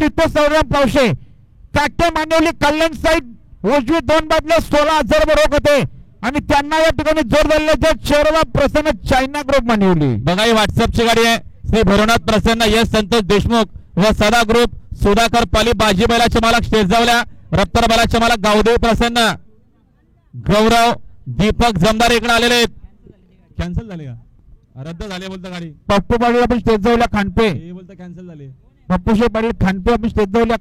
रितेश सौरभ पावशे काटे मानवली कल्याण साईड उजवी 2 बाजूला 16,000 रोख होते आणि त्यांना या ठिकाणी जोर दिल्याचे शेरवा प्रसन्न चायना ग्रुप मानवली. बघा ही व्हॉट्सअपची गाडी आहे. श्री भैरवनाथ प्रसन्न यश संतोष देशमुख व सदा ग्रुप सुधाकर पाली बाजी बैलाचे मालक शेजावल्या रप्तार बैलाचे मालक गावदेव प्रसन्न गौरव दीपक जमदार इकडे आलेले आहेत. कॅन्सल झाले का रद्द झाले बोलता गाडी. पप्पू पाटील आपण स्टेज जाऊया खानपे बोलता कॅन्सल झाले. पप्पूशे पाटील खानपे आपण स्टेज जाऊया.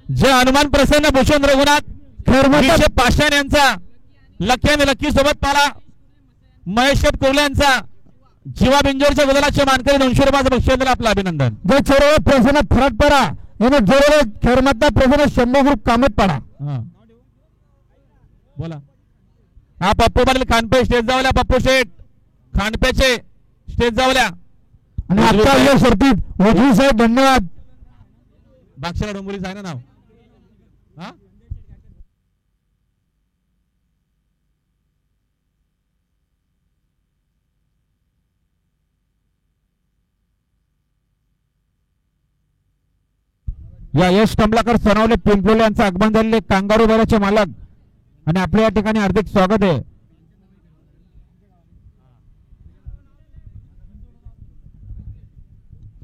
जय हनुमान प्रसन्न भूषण रघुनाथ खैरमत पाषाण यांचा लकी आणि लकी सोबत पाला महेश कोवले यांचा जीवा बिंजोरच्या गुलालाचे मानकरी 200 रुपयाचं बक्षीस दिलं. आपलं अभिनंदन. जय छोरो प्रसन्न फरटपाडा याने जोरले खैरमतदा प्रसन्न शंभू ग्रुप कामतपाडा. बोला. हा पप्पू पाटील खानपे स्टेज जावल्या. पप्पू शेठ खानपेचे स्टेज जावल्या आणि आता या शर्तीत वजीर साहेब धन्यवाद. बाक्षाला डोंबोलीचं आहे ना नाव. हा या यश कमलाकर सोनावले पिंपलोले यांचं आगमन झालेले कांगारू बैलाचे मालक आणि आपल्या या ठिकाणी हार्दिक स्वागत आहे.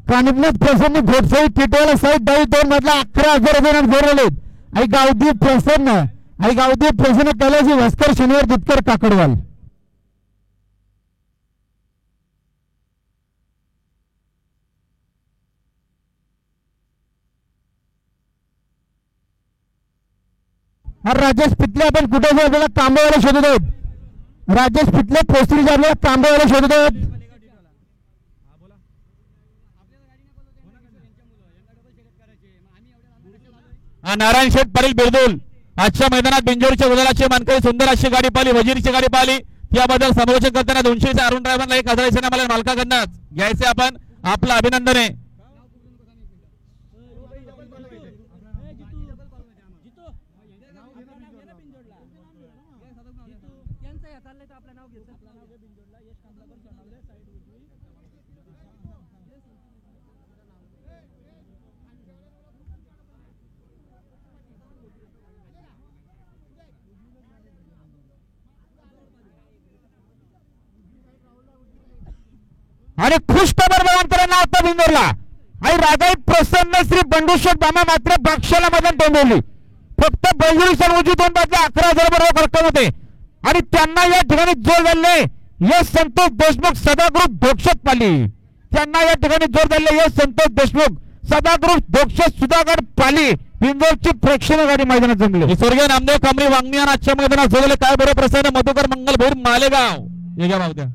कानिपनाथ प्रसन्न घोटसाई टिटवाला साईड डावी 2 मधला 11,000 रुपये जोडले आई गावदेव प्रसन्न कैलासी भास्कर शनिवार दुधकर काकडवाल. राजेश पिटले आपण कुठे आपल्याला तांबेवाला शोधत आहोत. राजेश पिटले पोस्टरीचे आपल्याला तांबेवाला शोधत आहोत. नारायण शेठ पाटील बिरदुल आजच्या मैदानात बिंजोरच्या गुलालाची मानकरी सुंदर अशी गाडी पाहिली वजीरची गाडी पाहिली त्याबद्दल समालोचन करताना 200 अरुण ड्रायव्हरला 1,000 मला मालकाकडनं घ्यायचे आपण. आपलं अभिनंदन आहे. आणि खुश खबर बघा आता बिंदोरला आई रागाई प्रसन्न श्री बंडूशेठ बामा मात्र बाक्षाला मधून तोंडवली फक्त बैलजुरी सण उजी 2 बाजूला 11,000 रोख रक्कम होते आणि त्यांना या ठिकाणी जोर झाले यश संतोष देशमुख सदा ग्रुप धोक्षक पाली. त्यांना या ठिकाणी जोर झाले यश संतोष देशमुख सदा ग्रुप धोक्षक सुधागड पाली बिंदोरची प्रेक्षणीय गाडी मैदानात जमली. स्वर्गीय नामदेव कांबळी वांगणी आजच्या मैदानात जोडले काय बरं प्रसन्न मधुकर मंगल भैर मालेगाव. हे घ्या भाऊ द्या.